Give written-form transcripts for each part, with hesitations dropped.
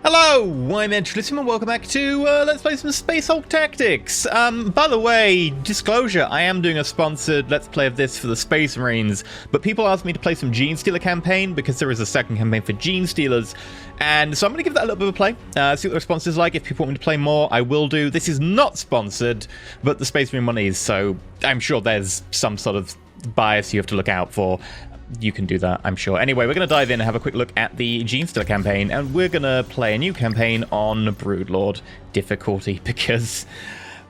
Hello, I'm EnterElysium and welcome back to Let's Play some Space Hulk Tactics. By the way, disclosure, I am doing a sponsored Let's Play of this for the Space Marines, but people asked me to play some Genestealer campaign because there is a second campaign for Genestealers, and so I'm going to give that a little bit of a play, see what the response is like. If people want me to play more, I will do. This is not sponsored, but the Space Marine one is, so I'm sure there's some sort of bias you have to look out for. You can do that, I'm sure. Anyway, we're going to dive in and have a quick look at the Genestealer campaign, and we're going to play a new campaign on Broodlord difficulty, because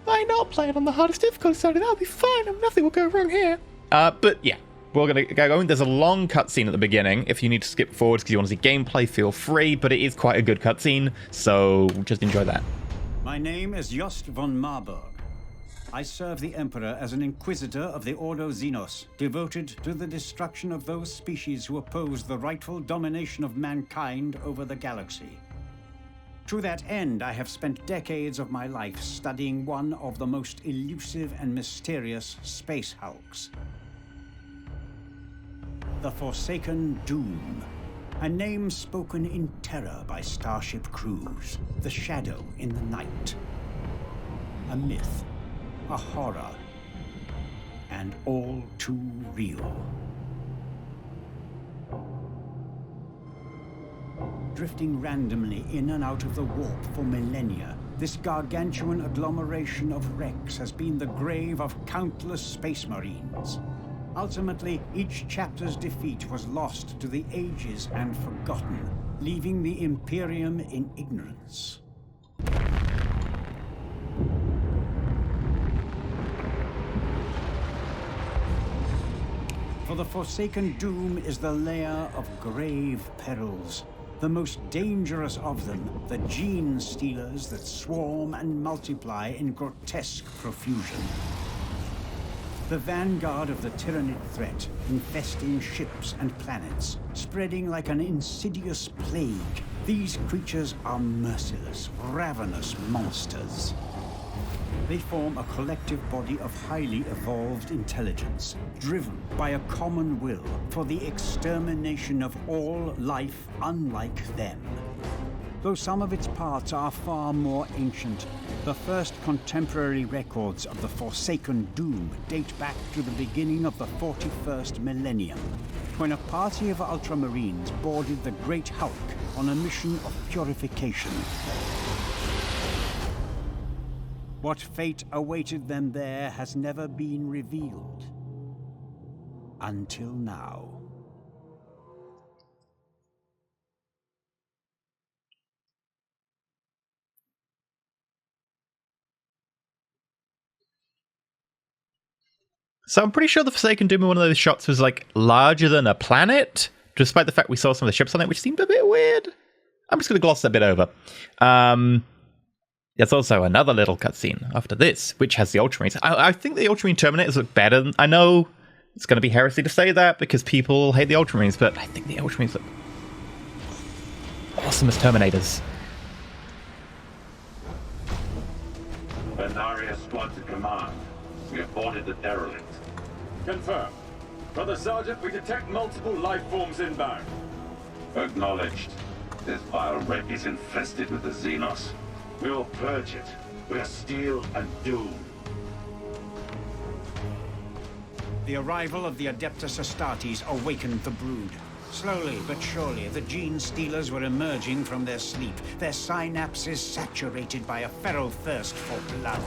why not play it on the hardest difficulty? So that'll be fine, nothing will go wrong here. But yeah, we're going to get going. There's a long cutscene at the beginning. If you need to skip forward because you want to see gameplay, feel free, but it is quite a good cutscene, so just enjoy that. My name is Jost von Marburg. I serve the Emperor as an Inquisitor of the Ordo Xenos, devoted to the destruction of those species who oppose the rightful domination of mankind over the galaxy. To that end, I have spent decades of my life studying one of the most elusive and mysterious space hulks. The Forsaken Doom. A name spoken in terror by starship crews. The shadow in the night. A myth. A horror, and all too real. Drifting randomly in and out of the warp for millennia, this gargantuan agglomeration of wrecks has been the grave of countless space marines. Ultimately, each chapter's defeat was lost to the ages and forgotten, leaving the Imperium in ignorance. For the Forsaken Doom is the lair of grave perils. The most dangerous of them, the Genestealers that swarm and multiply in grotesque profusion. The vanguard of the tyranid threat, infesting ships and planets, spreading like an insidious plague. These creatures are merciless, ravenous monsters. They form a collective body of highly evolved intelligence, driven by a common will for the extermination of all life unlike them. Though some of its parts are far more ancient, the first contemporary records of the Forsaken Doom date back to the beginning of the 41st millennium, when a party of Ultramarines boarded the Great Hulk on a mission of purification. What fate awaited them there has never been revealed. Until now. So I'm pretty sure the Forsaken Doom in one of those shots was like larger than a planet, despite the fact we saw some of the ships on it, which seemed a bit weird. I'm just going to gloss that bit over. There's also another little cutscene after this, which has the Ultramarines. I think the Ultramarine Terminators look better. I know it's going to be heresy to say that because people hate the Ultramarines, but I think the Ultramarines look awesome as Terminators. Benaria squad to command. We have boarded the derelict. Confirm. Brother Sergeant, we detect multiple life forms inbound. Acknowledged. This vile wreck is infested with the Xenos. We will purge it. We are steel and doom. The arrival of the Adeptus Astartes awakened the brood. Slowly but surely, the Genestealers were emerging from their sleep, their synapses saturated by a feral thirst for blood.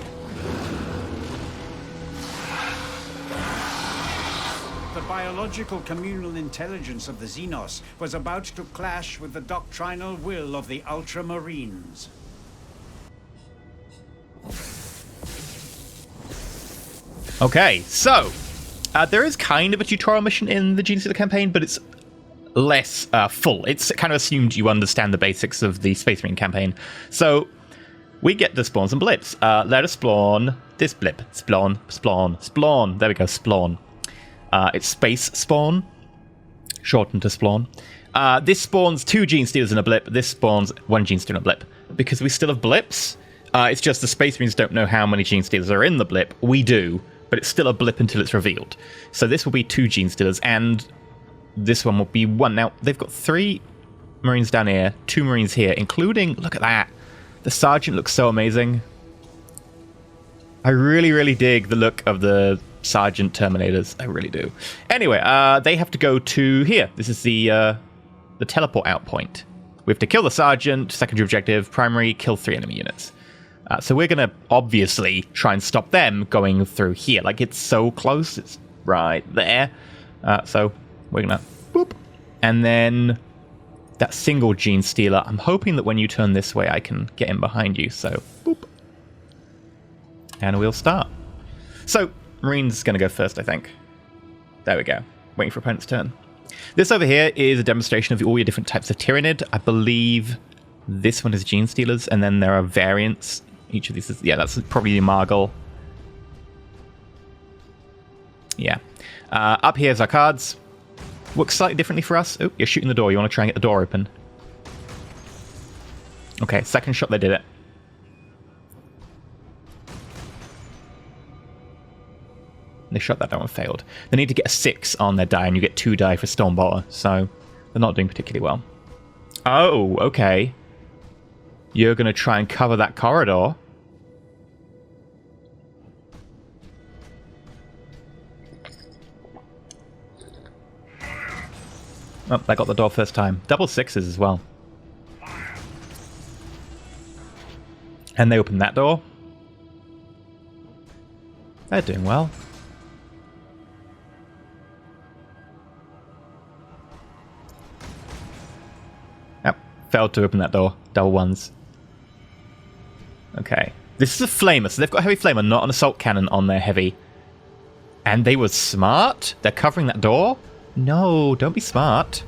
The biological communal intelligence of the Xenos was about to clash with the doctrinal will of the Ultramarines. Okay, so there is kind of a tutorial mission in the Genestealer campaign, but it's less full. It's kind of assumed you understand the basics of the Space Marine campaign. So we get the spawns and blips. Let us spawn this blip. Spawn, spawn, spawn. There we go, spawn. It's space spawn, shortened to spawn. This spawns 2 Genestealers in a blip. This spawns 1 Genestealer in a blip. Because we still have blips, it's just the Space Marines don't know how many Genestealers are in the blip. We do, but it's still a blip until it's revealed. So this will be 2 Genestealers, and this one will be 1. Now, they've got 3 Marines down here, 2 Marines here, including, look at that. The Sergeant looks so amazing. I really, really dig the look of the Sergeant Terminators. I really do. Anyway, they have to go to here. This is the teleport out point. We have to kill the Sergeant, secondary objective, primary, kill 3 enemy units. So we're going to obviously try and stop them going through here. Like, it's so close. It's right there. So we're going to boop. And then that single Genestealer, I'm hoping that when you turn this way, I can get in behind you. So boop. And we'll start. So Marine's going to go first, I think. There we go. Waiting for opponent's turn. This over here is a demonstration of all your different types of Tyranid. I believe this one is Genestealers, and then there are variants. Each of these is... Yeah, that's probably the Margul. Yeah. Up here is our cards. Works slightly differently for us. Oh, you're shooting the door. You want to try and get the door open. Okay, second shot they did it. They shot that down and failed. They need to get a 6 on their die, and you get 2 die for Stormbolter, so they're not doing particularly well. Oh, okay. You're going to try and cover that corridor. Oh, that got the door first time. Double 6s as well. And they opened that door. They're doing well. Yep, failed to open that door. Double 1s. Okay. This is a flamer, so they've got a heavy flamer, not an assault cannon on their heavy. And they were smart? They're covering that door? No, don't be smart.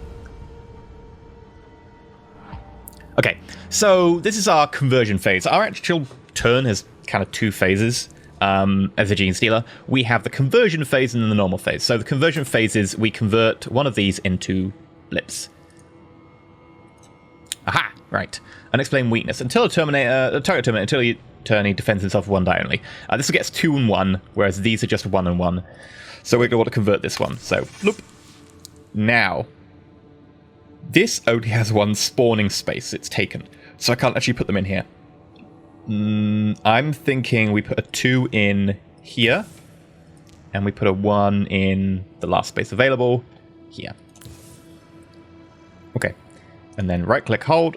Okay, so this is our conversion phase. Our actual turn has kind of 2 phases. As a Genestealer, we have the conversion phase and then the normal phase. So the conversion phase is we convert one of these into blips. Aha! Right. Unexplained weakness. Until a target terminator, until you turn, he defends himself with 1 die only. This gets 2 and 1, whereas these are just 1 and 1. So we're going to want to convert this one. So, bloop. Now, this only has 1 spawning space it's taken, so I can't actually put them in here. I'm thinking we put a 2 in here, and we put a 1 in the last space available here. Okay, and then right-click, hold.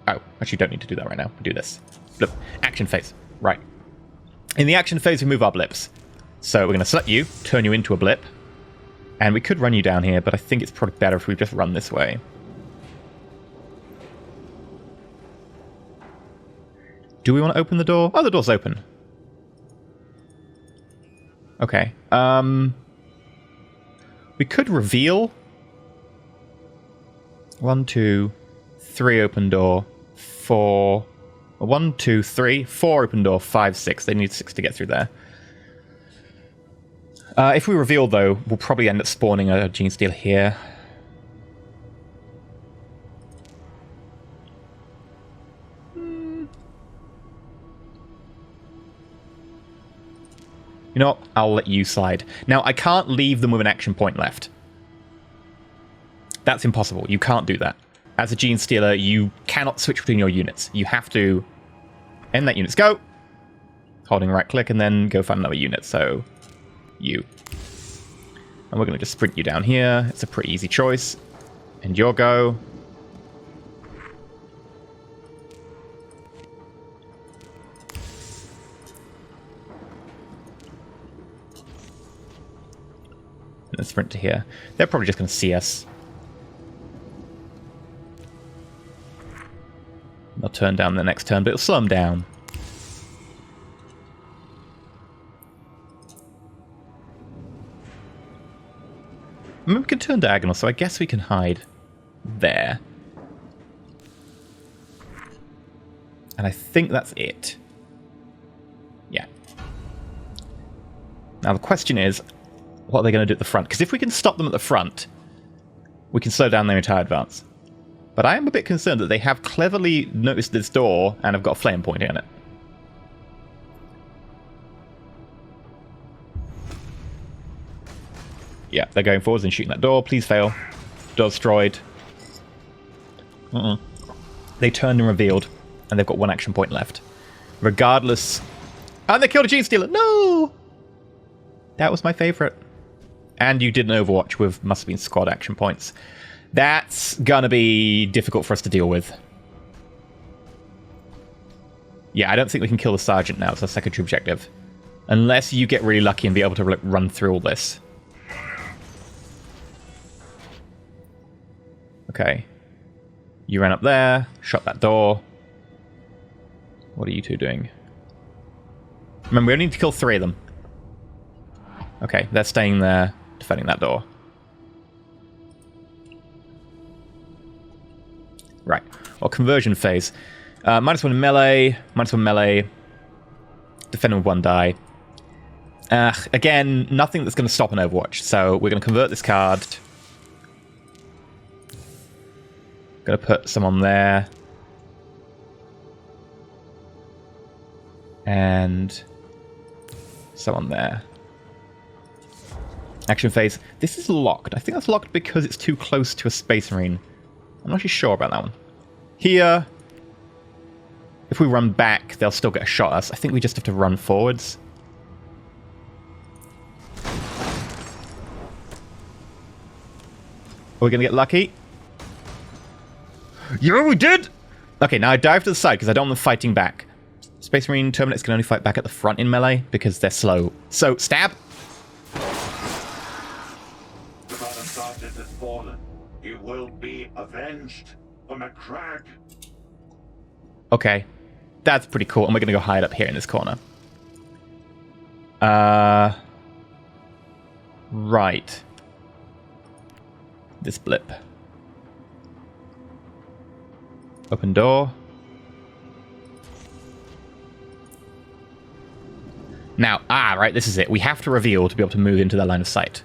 Oh, actually don't need to do that right now. We do this. Blip. Action phase. Right. In the action phase, we move our blips. So we're going to select you, turn you into a blip, and we could run you down here, but I think it's probably better if we just run this way. Do we want to open the door? Oh, the door's open. Okay. We could reveal. 1, 2, 3 open door. 4. 1, 2, 3. 4 open door. 5, 6. They need 6 to get through there. If we reveal, though, we'll probably end up spawning a Genestealer here. You know what? I'll let you slide. Now, I can't leave them with an action point left. That's impossible. You can't do that. As a Genestealer, you cannot switch between your units. You have to end that unit's go, holding right-click, and then go find another unit. So, you. And we're going to just sprint you down here. It's a pretty easy choice. And your go. And sprint to here. They're probably just going to see us. They'll turn down the next turn, but it'll slow them down. I mean, we can turn diagonal, so I guess we can hide there. And I think that's it. Yeah. Now the question is, what are they going to do at the front? Because if we can stop them at the front, we can slow down their entire advance. But I am a bit concerned that they have cleverly noticed this door and have got a flame pointing on it. Yeah, they're going forwards and shooting that door. Please fail. Door destroyed. They turned and revealed, and they've got 1 action point left. Regardless... And they killed a Genestealer! No! That was my favourite. And you did an Overwatch with must have been squad action points. That's gonna be difficult for us to deal with. Yeah, I don't think we can kill the Sergeant now. It's our secondary objective. Unless you get really lucky and be able to run through all this. Okay. You ran up there, shut that door. What are you two doing? Remember, we only need to kill 3 of them. Okay, they're staying there, defending that door. Right. Well, conversion phase. -1 melee, -1 melee. Defending with 1 die. Again, nothing that's going to stop an Overwatch. So we're going to convert this card. Going to put some on there. And some on there. Action phase. This is locked. I think that's locked because it's too close to a Space Marine. I'm not actually sure about that one. Here, if we run back, they'll still get a shot at us. I think we just have to run forwards. Are we going to get lucky? Yeah, we did! Okay, now I dive to the side because I don't want them fighting back. Space Marine Terminates can only fight back at the front in melee because they're slow. So, stab! The Brother Sergeant has fallen. You will be avenged for McCrag. Okay. That's pretty cool. And we're going to go hide up here in this corner. Right. This blip. Open door. Now, right, this is it. We have to reveal to be able to move into their line of sight.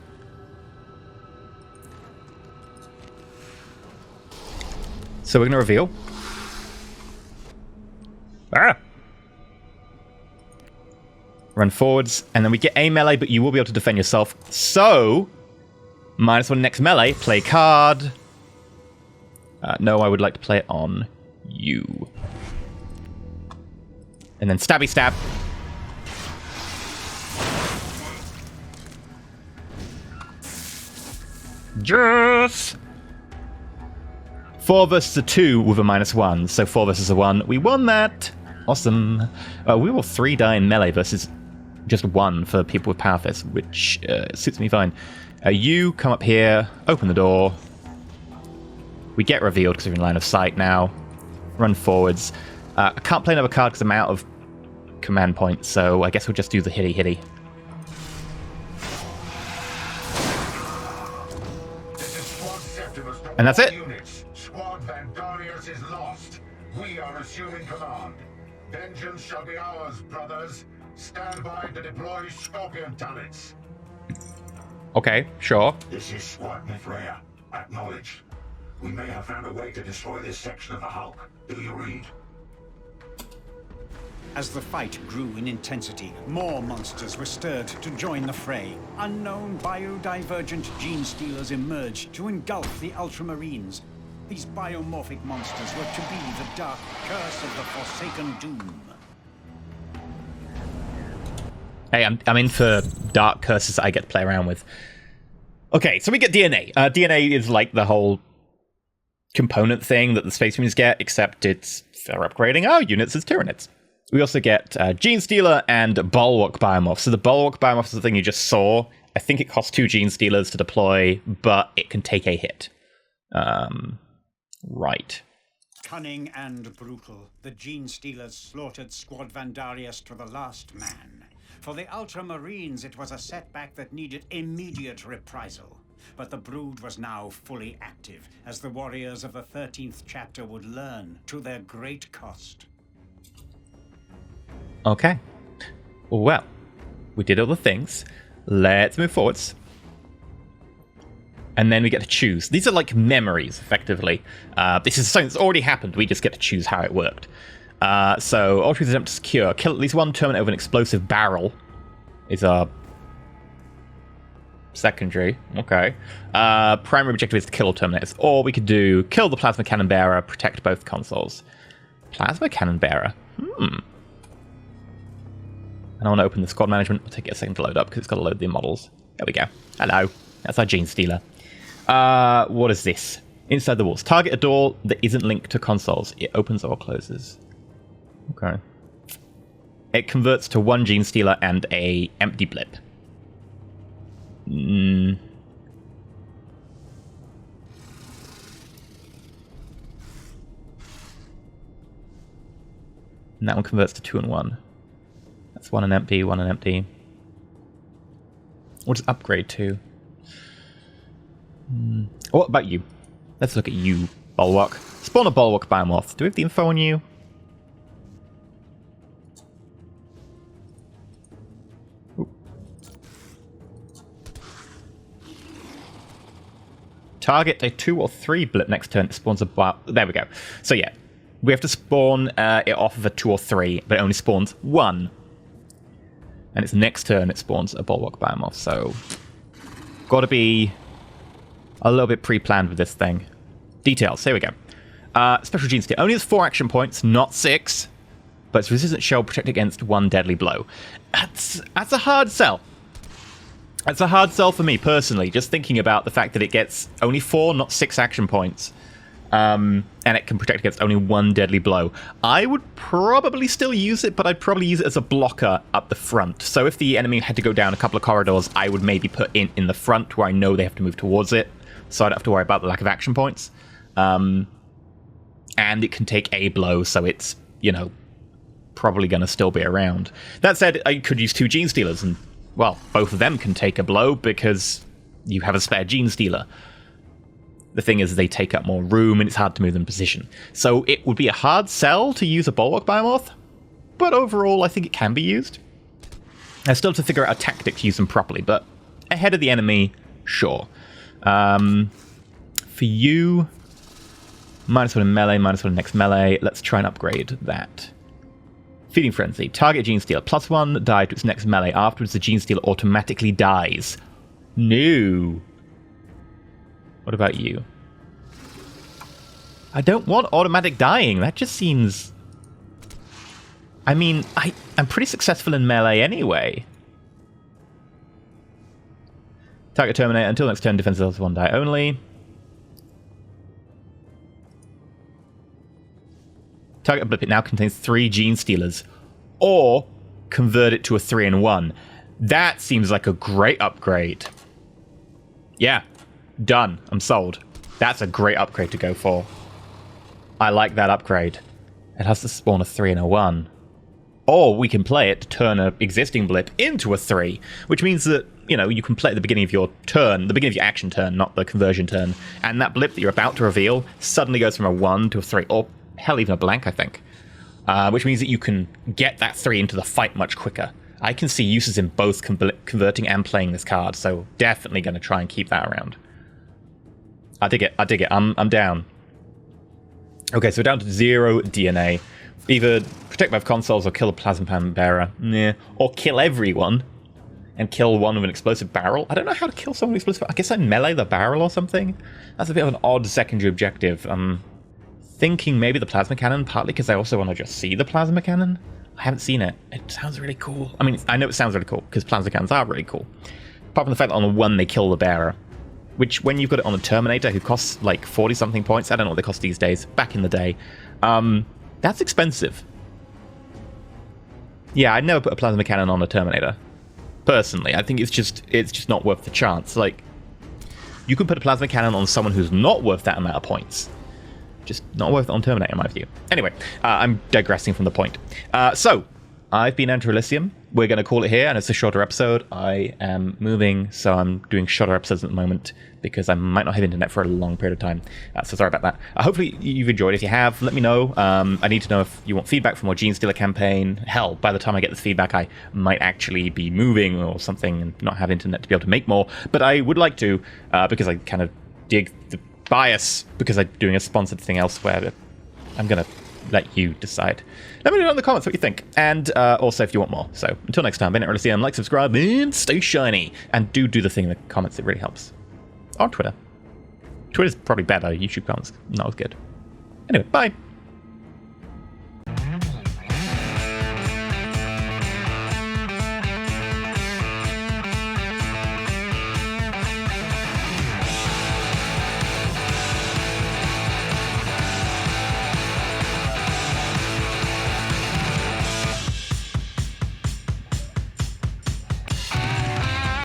So we're going to reveal. Run forwards, and then we get a melee, but you will be able to defend yourself. So, -1 next melee, play card. No, I would like to play it on you. And then stabby stab. Yes! 4 versus a 2 with a -1, so 4 versus a 1. We won that! Awesome. We will 3 die in melee versus just 1 for people with power fists, which suits me fine. You come up here, open the door. We get revealed because we're in line of sight now. Run forwards. I can't play another card because I'm out of command points, so I guess we'll just do the hitty-hitty. And that's it. Squad Vandarius is lost. We are assuming command. Vengeance shall be ours, brothers. Stand by to deploy Scorpion turrets. Okay, sure. This is Squad Mithraea. Acknowledged. We may have found a way to destroy this section of the Hulk. Do you read? As the fight grew in intensity, more monsters were stirred to join the fray. Unknown biodivergent Genestealers emerged to engulf the Ultramarines. These biomorphic monsters were to be the dark curse of the Forsaken Doom. Hey, I'm in for dark curses I get to play around with. Okay, so we get DNA. DNA is like the whole component thing that the Space Marines get, except they're upgrading our units as Tyranids. We also get Genestealer and Bulwark Biomorph. So the Bulwark Biomorph is the thing you just saw. I think it costs 2 Genestealers to deploy, but it can take a hit. Right. Cunning and brutal, the Genestealers slaughtered Squad Vandarius to the last man. For the Ultramarines, it was a setback that needed immediate reprisal. But the Brood was now fully active, as the warriors of the 13th chapter would learn to their great cost. Okay. Well, we did all the things. Let's move forwards. And then we get to choose. These are like memories, effectively. This is something that's already happened. We just get to choose how it worked. So, Ultramarines attempt to secure. Kill at least 1 Terminate with an explosive barrel is our Secondary. Okay. Primary objective is to kill Terminators. Or we could do kill the Plasma Cannon Bearer, protect both consoles. Plasma Cannon Bearer. And I want to open the squad management. It'll take it a second to load up because it's got to load the models. There we go. Hello. That's our Genestealer. What is this? Inside the walls. Target a door that isn't linked to consoles. It opens or closes. Okay. It converts to one Genestealer and a empty blip. And that one converts to 2 and 1. That's 1 and empty, 1 and empty. What does upgrade to? What about you? Let's look at you, Bulwark. Spawn a Bulwark Biomorph. Do we have the info on you? Ooh. Target a 2 or 3 blip next turn. It spawns a there we go. So yeah, we have to spawn it off of a 2 or 3, but it only spawns 1. And its next turn it spawns a Bulwark Biomorph. So gotta be a little bit pre-planned with this thing. Details, here we go. Special Genestealer only has 4 action points, not 6. But its resistant shell protect against 1 deadly blow. That's a hard sell. That's a hard sell for me, personally. Just thinking about the fact that it gets only 4, not 6 action points. And it can protect against only 1 deadly blow. I would probably still use it, but I'd probably use it as a blocker up the front. So if the enemy had to go down a couple of corridors, I would maybe put in the front where I know they have to move towards it. So I don't have to worry about the lack of action points. And it can take a blow, so it's, you know, probably going to still be around. That said, I could use 2 Genestealers, and, well, both of them can take a blow because you have a spare Genestealer. The thing is, they take up more room, and it's hard to move them in position. So it would be a hard sell to use a Bulwark Biomorph, but overall, I think it can be used. I still have to figure out a tactic to use them properly, but ahead of the enemy, sure. For you, -1 in melee, -1 in next melee. Let's try and upgrade that. Feeding Frenzy. Target Genestealer. +1 die to its next melee. Afterwards, the Genestealer automatically dies. No. What about you? I don't want automatic dying. That just seems... I mean, I'm pretty successful in melee anyway. Target Terminator. Until next turn, defense is 1 die only. Target blip, it now contains 3 Genestealers. Or convert it to a 3 and 1. That seems like a great upgrade. Yeah. Done. I'm sold. That's a great upgrade to go for. I like that upgrade. It has to spawn a 3 and a 1. Or we can play it to turn an existing blip into a 3, which means that, you know, you can play at the beginning of your turn, the beginning of your action turn, not the conversion turn, and that blip that you're about to reveal suddenly goes from a 1 to a 3, or hell, even a blank, I think. Which means that you can get that 3 into the fight much quicker. I can see uses in both converting and playing this card, so definitely going to try and keep that around. I dig it. I dig it. I'm down. Okay, so we're down to 0 DNA. Either protect both consoles or kill a Plasma Pan Bearer. Yeah. Or kill everyone and kill one with an explosive barrel. I don't know how to kill someone with explosive barrel. I guess I melee the barrel or something. That's a bit of an odd secondary objective. I'm thinking maybe the Plasma Cannon, partly because I also want to just see the Plasma Cannon. I haven't seen it. It sounds really cool. I mean, I know it sounds really cool, because Plasma Cannons are really cool. Apart from the fact that on the one they kill the bearer. Which, when you've got it on a Terminator who costs like 40-something points, I don't know what they cost these days, back in the day, that's expensive. Yeah, I'd never put a Plasma Cannon on a Terminator. Personally, I think it's just not worth the chance. Like, you can put a Plasma Cannon on someone who's not worth that amount of points. Just not worth it on Terminator, in my view. Anyway, I'm digressing from the point. So, I've been EnterElysium. We're going to call it here, and it's a shorter episode. I am moving, so I'm doing shorter episodes at the moment because I might not have internet for a long period of time. So sorry about that. Hopefully you've enjoyed. If you have, let me know. I need to know if you want feedback from our Genestealer campaign. Hell, by the time I get this feedback, I might actually be moving or something and not have internet to be able to make more. But I would like to, because I kind of dig the bias, because I'm doing a sponsored thing elsewhere. I'm going to let you decide. Let me know in the comments what you think, and also if you want more. So until next time, EnterElysium, like, subscribe, and stay shiny. And do the thing in the comments, it really helps. On Twitter. Twitter's probably better. YouTube comments not as good. Anyway, bye.